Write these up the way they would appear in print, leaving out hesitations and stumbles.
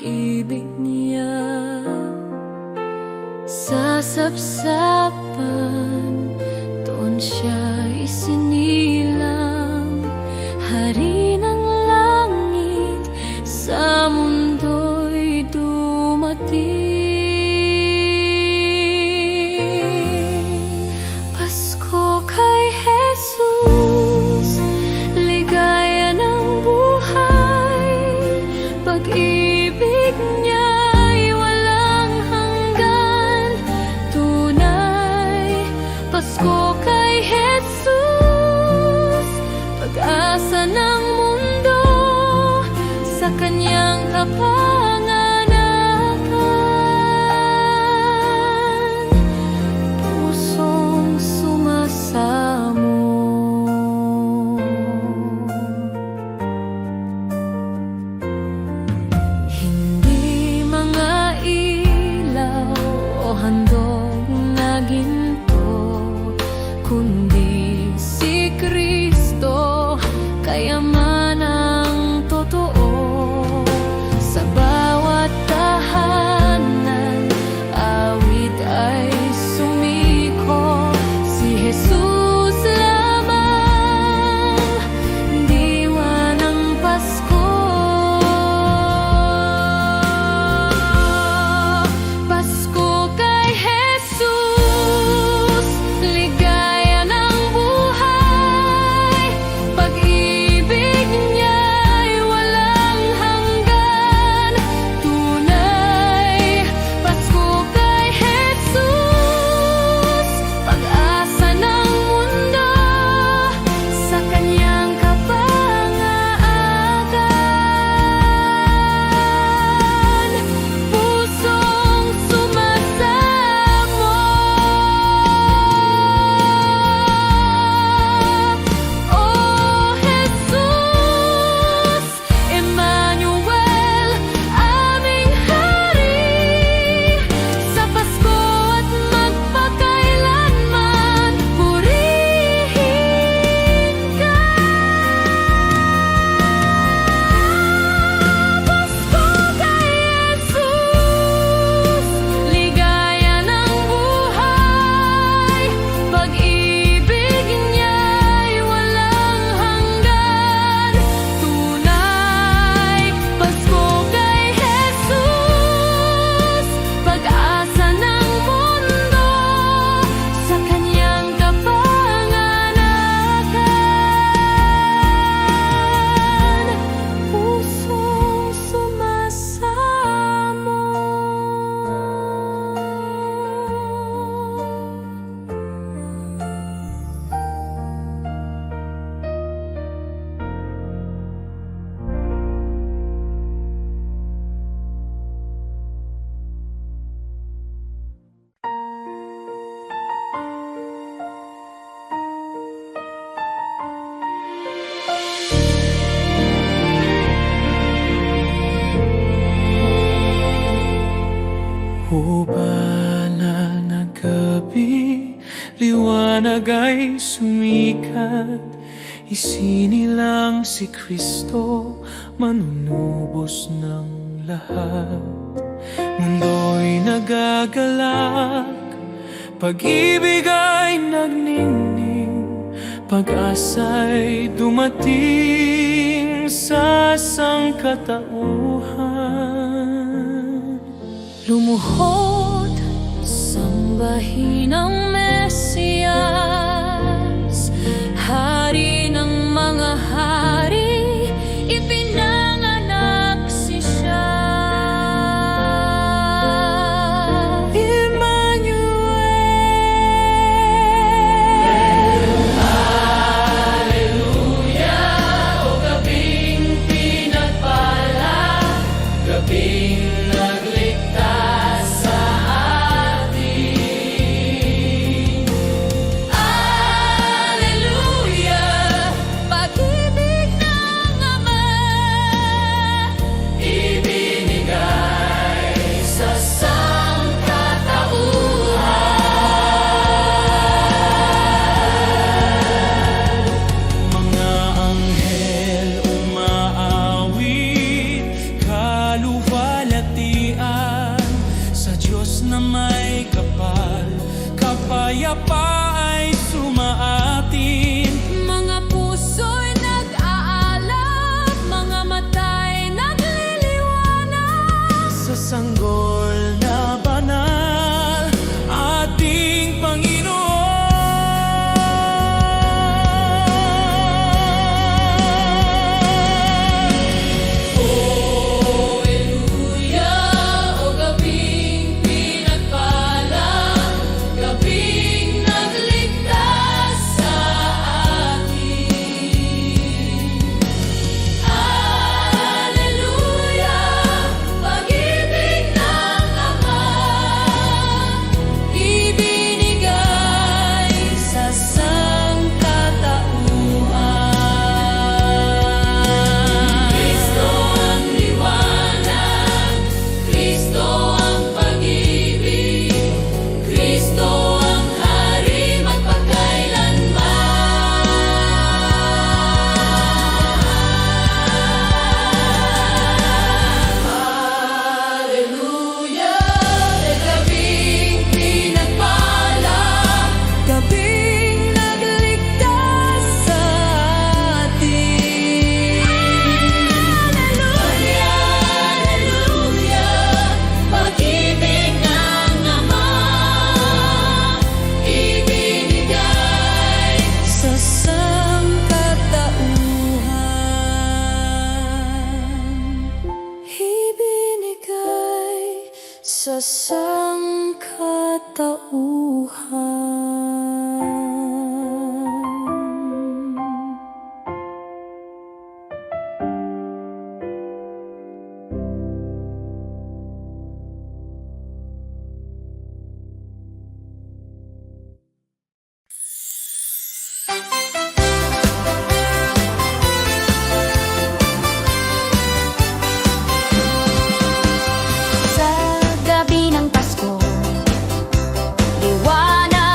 pag-ibig niya. Sa sapsapan, doon siya isinilang, hari ng langit, sa mundo'y dumating. Pasko kay Jesus, ligaya ng buhay, pag-ibig niya'y walang hanggan, tunay. Pasko kay Jesus, pag-asa ng mundo, sa kanyang kapanganakan, pusong sumasamo. Hindi mga ilaw o handog na ginto, kundi si Kristo, kayamanang totoo. Sa bawat tahanan, awit ay sumiko, si Jesus lamang, diwa ng Pasko. Pasko kay Jesus, ligaya ng buhay, pag-ibig niya'y walang hanggan, tunay. Pasko kay Jesus, pag-asa ng mundo, sa kanyang kapanganakan, pusong sumasamo. Oh Jesus, Emmanuel, aming hari, sa Pasko at magpakailanman, purihin ka. Pasko kay Jesus, ligaya ng buhay, pag-ibig niya'y walang hanggan, tunay. Pasko kay Jesus, pag-asa ng mundo, sa kanyang kapanganakan, pusong sumasamo. O banal na gabi, liwanag ay sumikat, isinilang si Kristo, manunubos ng lahat. Mundo'y nagagalak, pag-ibig ay nagningning, pag-asa'y dumating sa sangkatauhan. Lumuhod, sambahin ang Mesiyas, hari ng mga hari, ipinanganak si siya. Emmanuel, Hallelujah, o gabing pinagpala, gabing nagligtas sa atin. kapayapaan ay sumaatin. Mga puso'y nag-aalab, mga mata'y nagliliwanag. Sa sanggol na banal, ating Panginoon. Alleluia, o gabing pinagpala, gabing nagligtas sa atin. Alleluia, pag-ibig ng Ama, ibinigay sa sangkatauhan. Kristo ang liwanag, Kristo ang pag-ibig, Kristo ang hari magpakailanman. Alleluia, gabing pinagpala, gabing nagligtas sa atin. Alleluia, alleluia, pag-ibig ng Ama, ibinigay sa sangkatauhan. Ibinigay sa sangkatauhan. Sa gabi ng Pasko, liwanag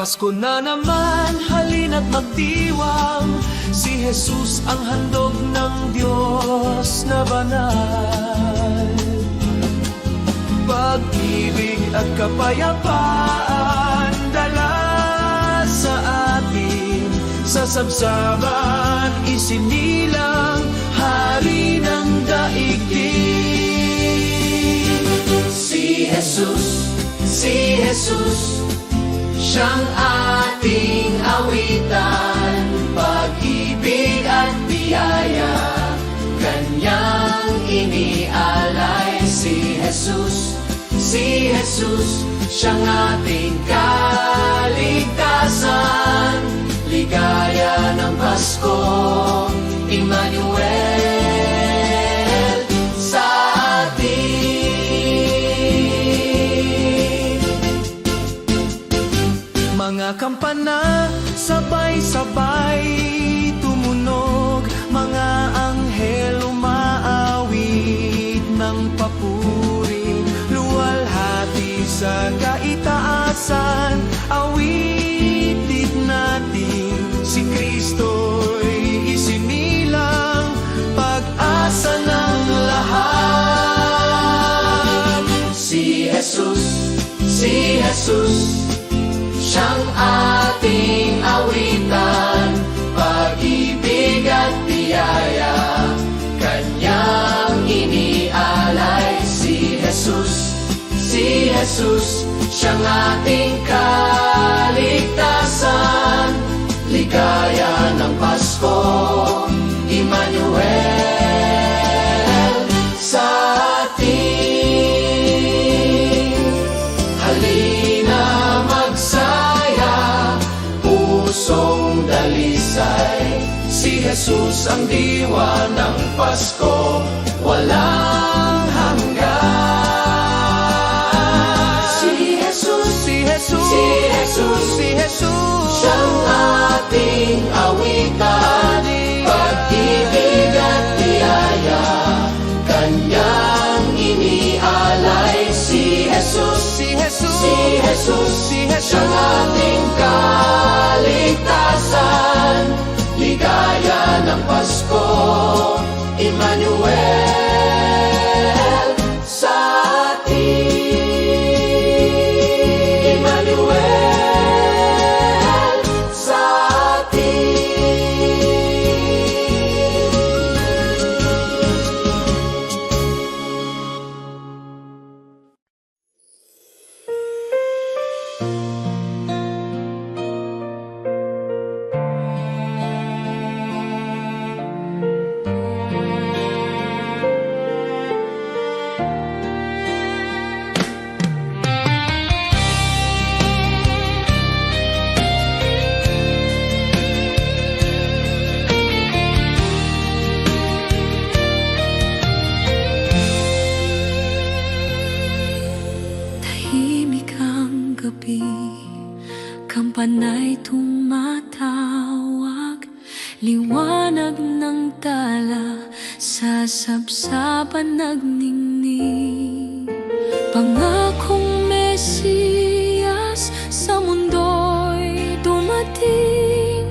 Pasko na naman, halina't magdiwang, si Jesus ang handog ng Diyos na banal. Pag-ibig at kapayapaan dala sa atin, sa sabsaban isinilang hari ng daigdig. Si Jesus, siyang ating awitan, pag-ibig at biyaya, kanyang inialay. Si Jesus, siyang ating kaligtasan, ligaya ng Pasko, Emmanuel sa atin. Mga kampana, sabay-sabay tumunog, mga anghel umaawit ng papuri, luwalhati sa kaitaasan, awitin natin si Kristo'y isinilang, pag-asa ng lahat. Si Jesus, siyang ating awitan, pag-ibig at biyaya, kanyang inialay. Si Jesus, siyang ating kaligtasan, ligaya ng Pasko, Emmanuel sa atin. Halina magsaya, pusong dalisay, si Jesus ang diwa ng Pasko, walang hanggan. Si Jesus, siyang ating awitan, pag-ibig at biyaya, kanyang inialay. Si Jesus, siyang ating kaligtasan, ligaya ng Pasko, Emmanuel sa atin. Emmanuel sa atin. Tahimik ang gabi, kampana'y tumatawag, liwanag ng tala sa sabsaban nagningning. Pangakong Mesiyas sa mundo'y dumating,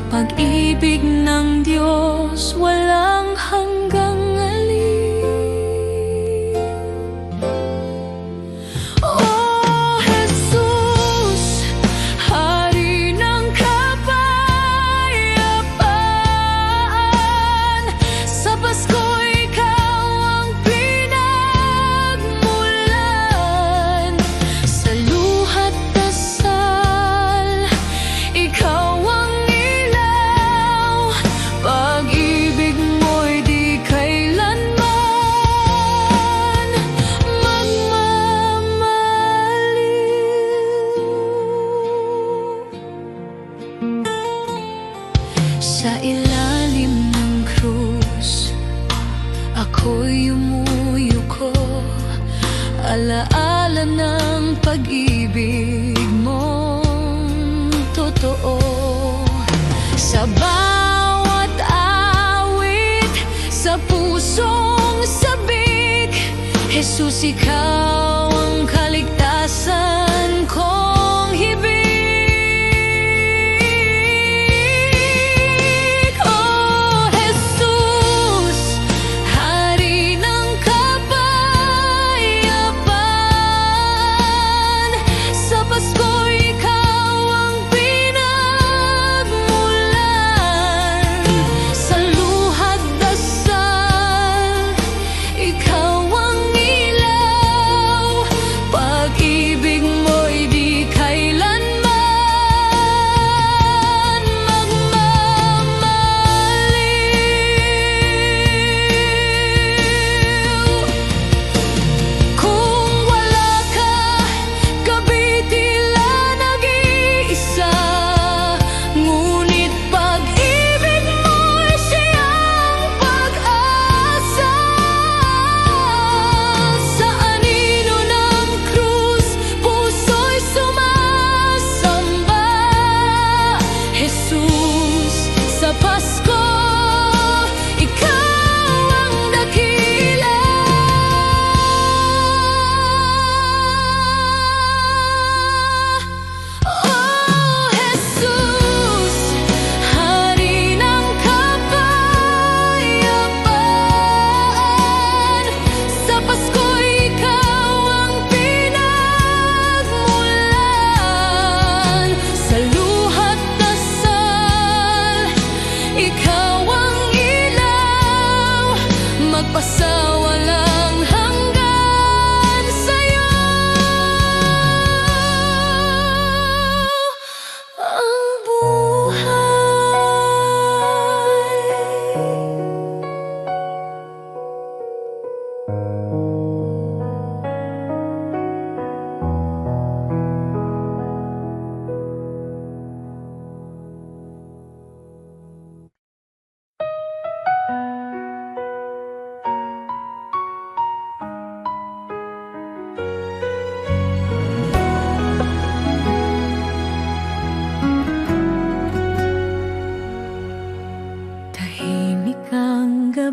pag-ibig ng Diyos walang hanggang alin. Oh Jesus, Hari ng kapayapaan, sa Pasko ikaw ang pinagmulan, sa luha't dasal ikaw ang ilaw, pag-ibig mo'y di kailanman magmamaliw. Sa ilalim ng krus ako'y yumuyuko, alaala ng pag-ibig mong totoo. Sa bawat awit, sa pusong sabik, Jesus, ikaw ang kaligtasan kong hibig.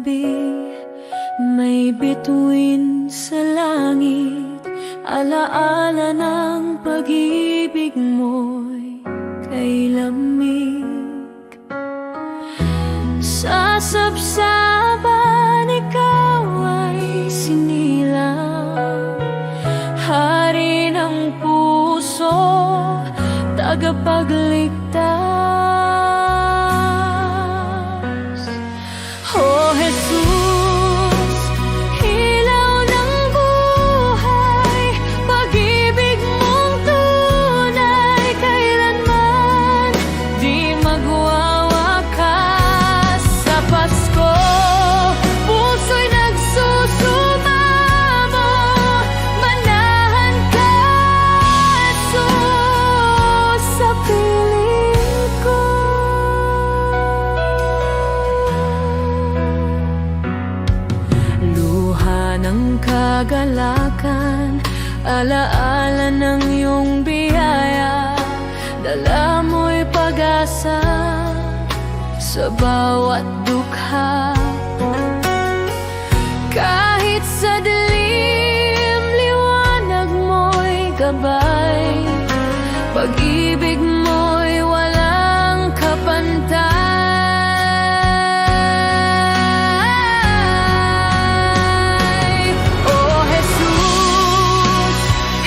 gabi, may bituin sa langit, alaala ng pag-ibig mo'y kay lamig. Sa sabsaban ikaw ay sinilang, hari ng puso, tagapagligtas. O Jesus, ilaw ng buhay, pag-ibig mong tunay, kailanman di magwawakas. Sa Pasko, puso'y nagsusumamo, manahan ka, Jesus, sa piling ko. Luha ng kagalakan, alaala ng iyong biyaya, dala mo'y pag-asa sa bawat dukha. Kahit sa dilim, liwanag mo'y gabay, pag-ibig mo'y walang kapantay. O Jesus,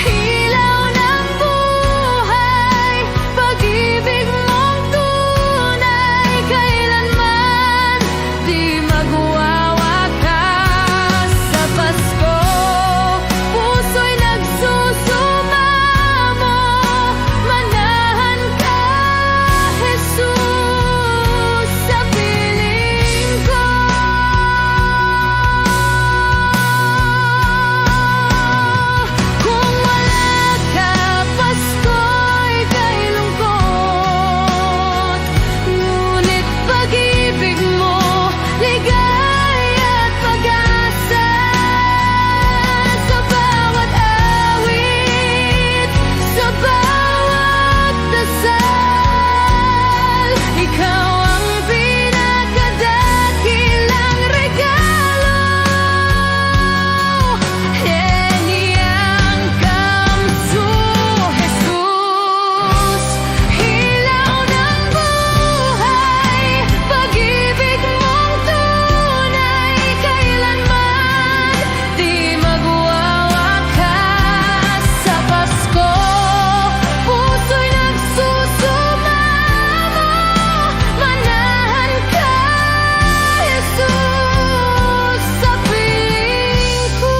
ilaw ng buhay, pag-ibig mong tunay, kailanman di magwawakas. Sa Pasko, puso'y nagsusumamo, manahan ka, Jesus, sa piling ko. Kung wala ka, Pasko'y kay lungkot, ngunit pag-ibig mo, ligaya at pag-asa. Sa bawat awit, sa bawat dasal, ikaw ang pinakadakilang regalo. Heniyang kamsu, Jesus, ilaw ng buhay, pag-ibig mong tunay, kailanman di magwawakas. Sa Pasko, puso'y nagsusumamo, manahan ka, Jesus, sa piling ko.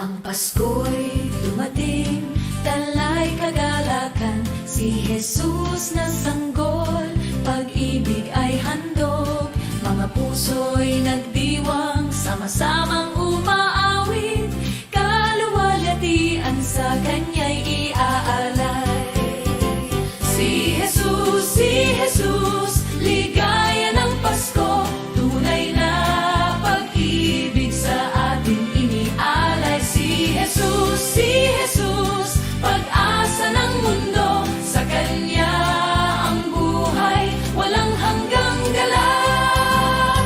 Ang Pasko'y dumating, dala'y kagalakan, si Jesus na sanggol, pag-ibig ay handog, mga puso'y nagdiwang, sama-samang umaawit, kaluwalhatian sa kanya'y iaalay. Si Jesus, ligaya ng Pasko, tunay na pag-ibig sa ating inialay. Si Jesus, pag-asa ng mundo, sa Kanya ang buhay, walang hanggang galak.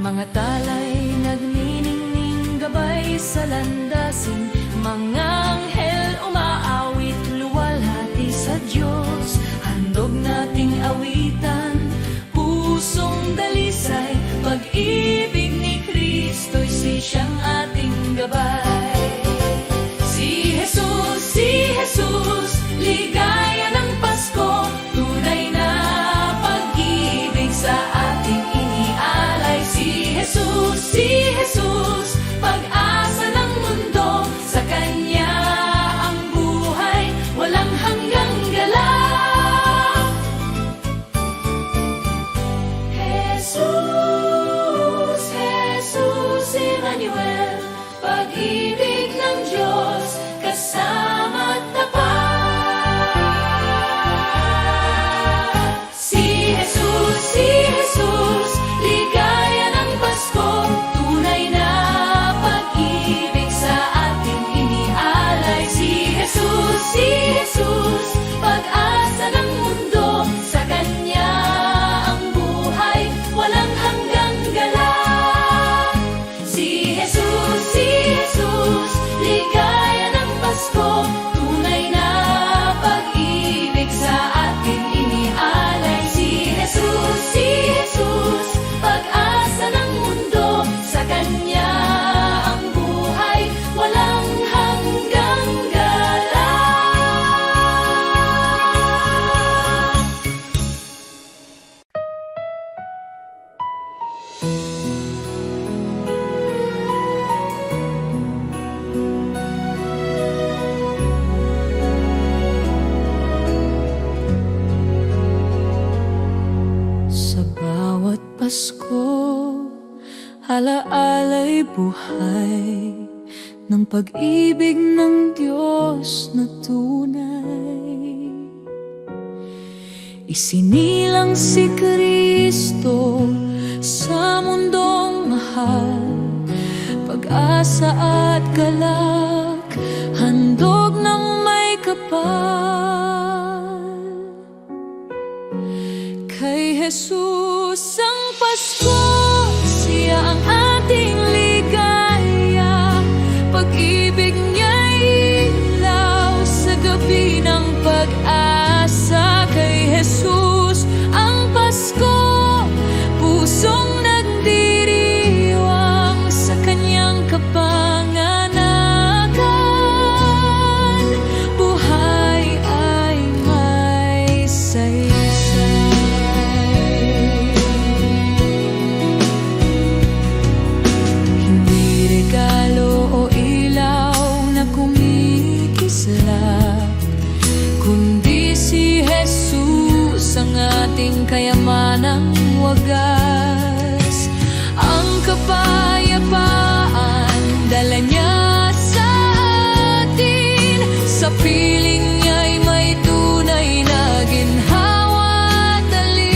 Mga talay nagniningning gabay sa landasin, mga anghel umaawit, luwalhati sa Diyos, handog nating awitan, pusong dalisay, pag-ibig ni Kristo'y siyang ating gabay. Si Jesus, ligaya ng Pasko, tunay na pag-ibig sa ating inialay. Si Jesus, pag-asa ng mundo, sa Kanya ang buhay, walang hanggang galak. Jesus, Emmanuel, pag-ibig ng Pasko, alaala'y buhay ng pag-ibig ng Diyos na tunay. Isinilang si Kristo sa mundong mahal, pag-asa at galak, handog ng may kapal. Kay Jesus ang Pasko, siya ang ating ligaya, pag-ibig niya'y ilaw sa gabi ng pag-asa. Kay Jesus ang Pasko, pusong nagdiriwang sa kanyang kapanganakan, buhay ay may saysay. Hindi regalo o ilaw na kumikislap, kundi si Jesus ang ating kayamanang wagas. Ang kapayapaan dala niya sa atin, sa piling niya'y may tunay na ginhawa at aliw.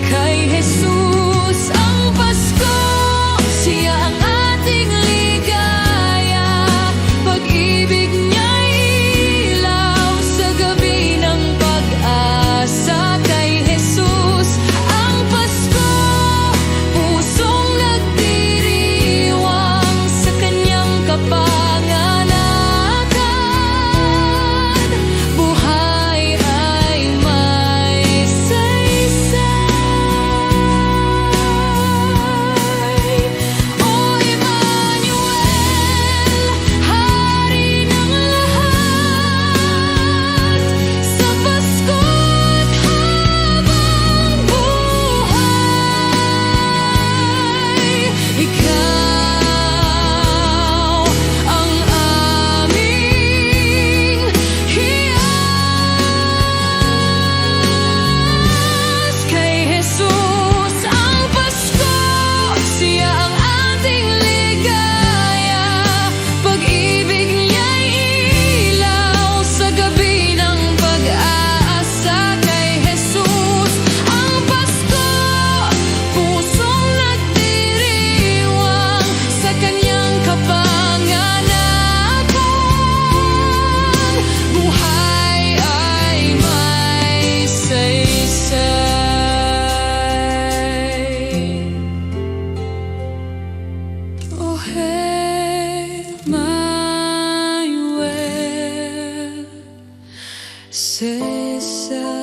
Kay Jesus ang Pasko, siya ang ating ligaya, pag-ibig niya'y ilaw sa gabi ng pag-asa. Kay Jesus ang Pasko, pusong nagdiriwang sa kanyang kapanganakan, buhay ay may saysay. O Emmanuel, Hari ng lahat, sa Pasko't habang buhay, ikaw ang aming hiyas. Kay Jesus ang Pasko, siya ang ating ligaya, pag-ibig niya'y ilaw sa gabi ng pag-asa. Kay Jesus ang Pasko, pusong nagdiriwang sa kanyang kapanganakan, buhay ay may saysay. O Emmanuel, saysay.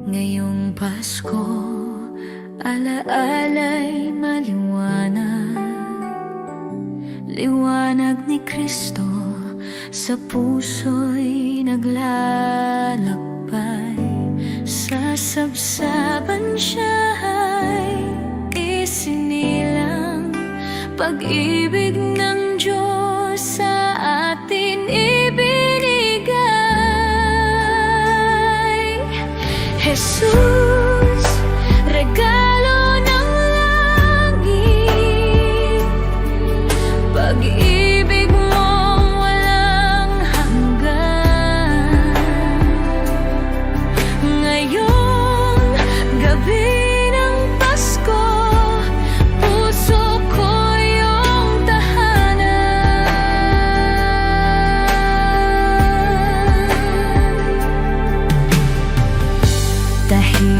Ngayong Pasko, alaala'y maliwanag, liwanag ni Kristo sa puso'y naglalakbay. Sa sabsaban siya'y isinilang, pag-ibig ng Diyos sa atin ibinigay. Jesus, regalo ng langit, pag-ibig mong walang hanggan. Ngayong gabi ng Pasko, puso ko iyong tahanan. Dahil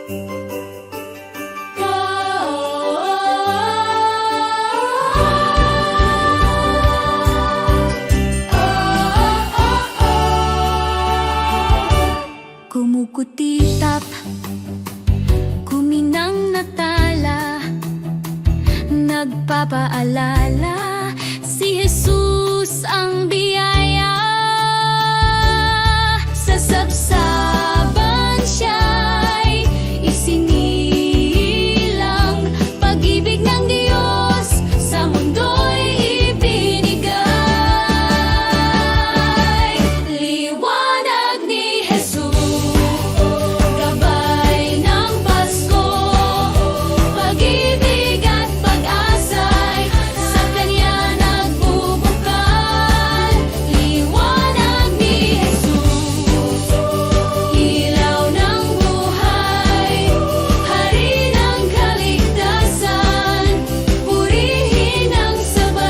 Kumukutitap, kuminang natala, nagpapaalala, si Jesus ang biyaya. Sa sabsaban siya'y isinilang, pag-ibig ng Diyos sa mundo'y ibinigay. Liwanag ni Jesus, gabay ng Pasko, pag-ibig at pag-asa'y sa Kanya nagbubukal. Liwanag ni Jesus, ilaw ng buhay, hari ng kaligtasan, purihin ang sabay.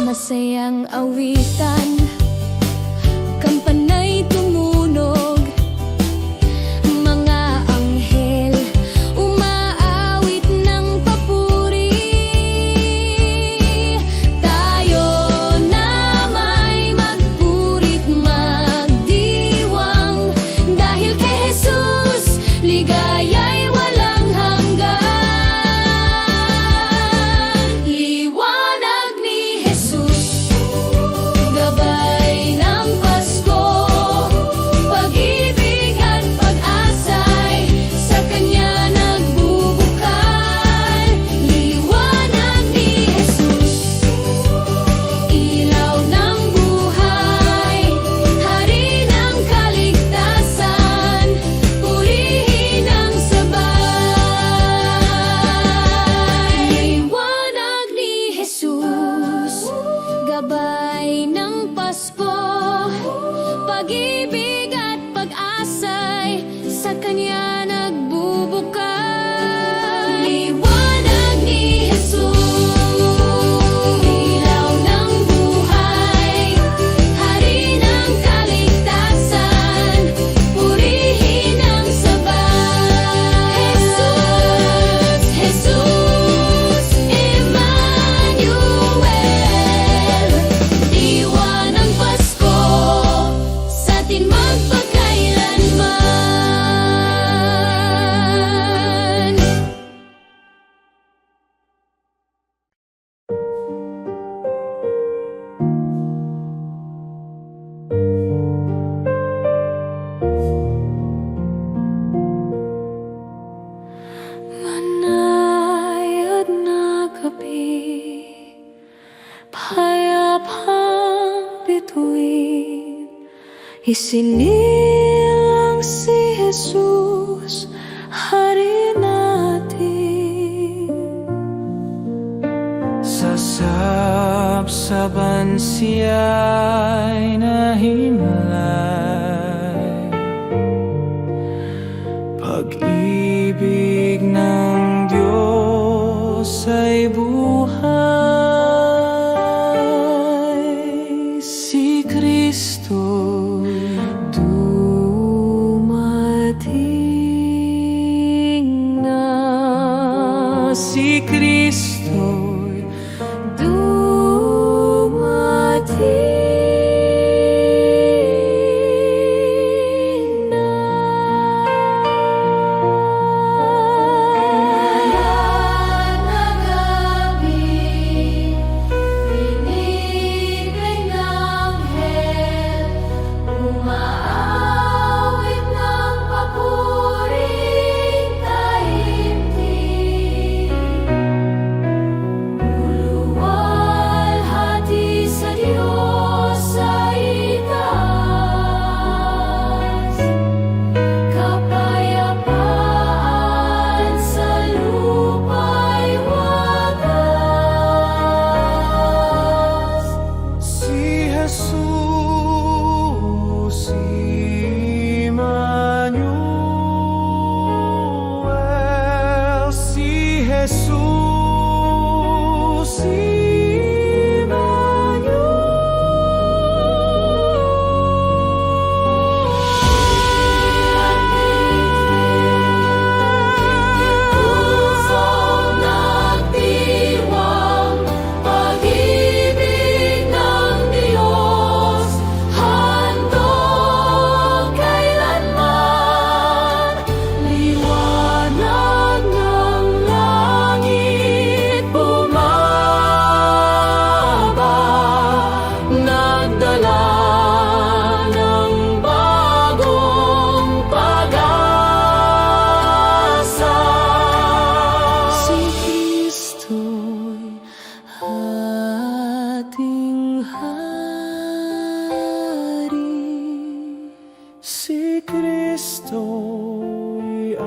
Masayang awitan, kampanay tumunog, mga anghel umaawit ng papuri. Tayo na may magpurit magdiwang, dahil kay Jesus ligaya'y walang hanggan. Liwanag ni Jesus, gabay ng Pasko, pag-ibig at pag-asa'y sa Kanya nagbubukal. Liwanag ni Jesus, ilaw ng buhay, hari ng kaligtasan, purihin ang sabay. Liwanag ni Jesus, gabay ng Pasko, pag-ibig at pag-asa'y sa Kanya nagbubukal. Liwanag ni Jesus, ilaw ng buhay, hari ng kaligtasan, purihin ang sabay. Jesus, Emmanuel, diwa ng Pasko sa atin magpakailanman. Manayad na gabi, payapang bituin, isinilang si Jesus, hari natin. Sa sabsaban siya'y nahimlay, pag-ibig ng Diyos ay buhay. Si Kristo'y dumating na, si Kristo'y dumating na. Ayan na gabi, binibig ng anghel, umaawit ng papuring taimtim. Jesus Puso nagdiwang, pag-ibig ng Diyos, handog kailanman. Liwanag ng langit bumaba, nagdala ng bagong pag-asa. Si Kristo'y ating hari. Si Kristo'y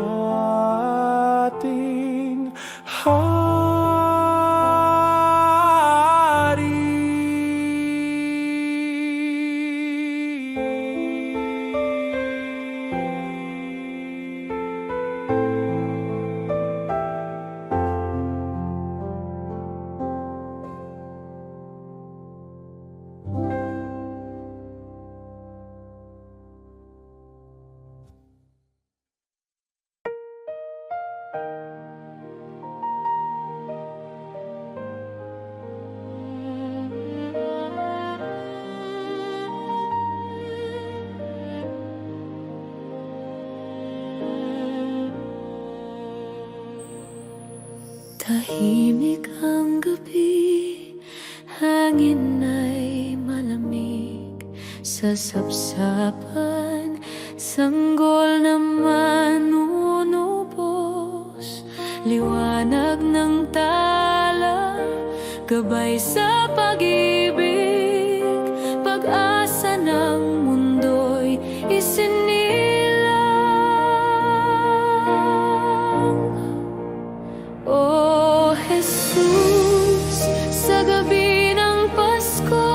ating hari. Tahimik ang gabi, hangin ay malamig. Sa sapsapan, sanggol naman unubos. Liwanag ng tala, gabay sa pag-ibig. Pag-asa ng mundo'y isinilang. O Jesus, sa gabi ng Pasko,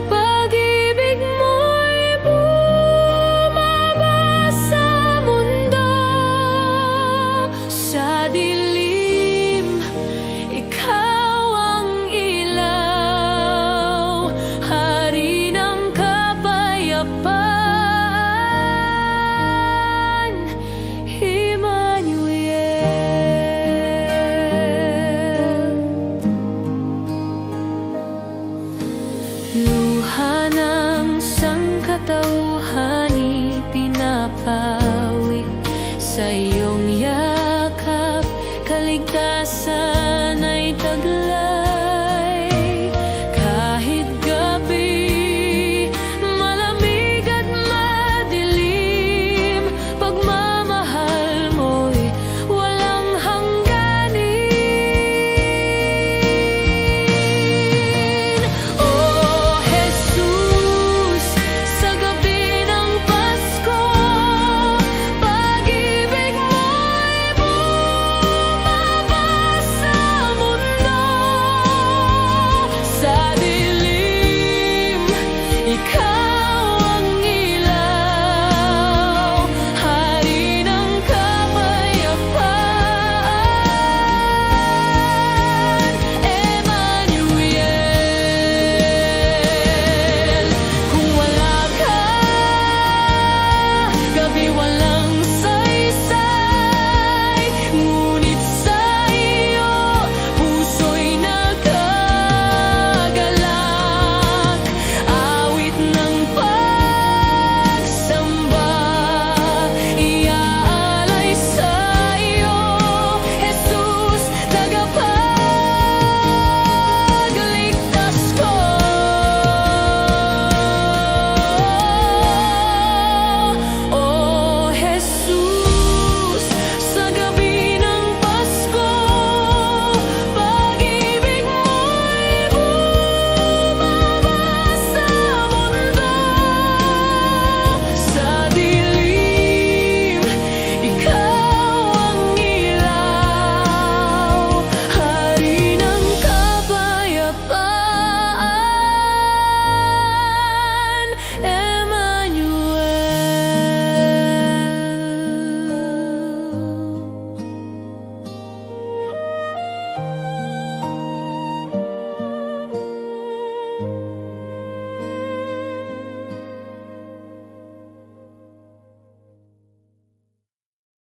pag-ibig mo'y bumaba sa mundo. Sa dilim, ikaw ang ilaw, hari ng kapayapaan, Emmanuel. Luha ng sangkatauhan ipinapawid sa iyong yakap, kaligtasan ay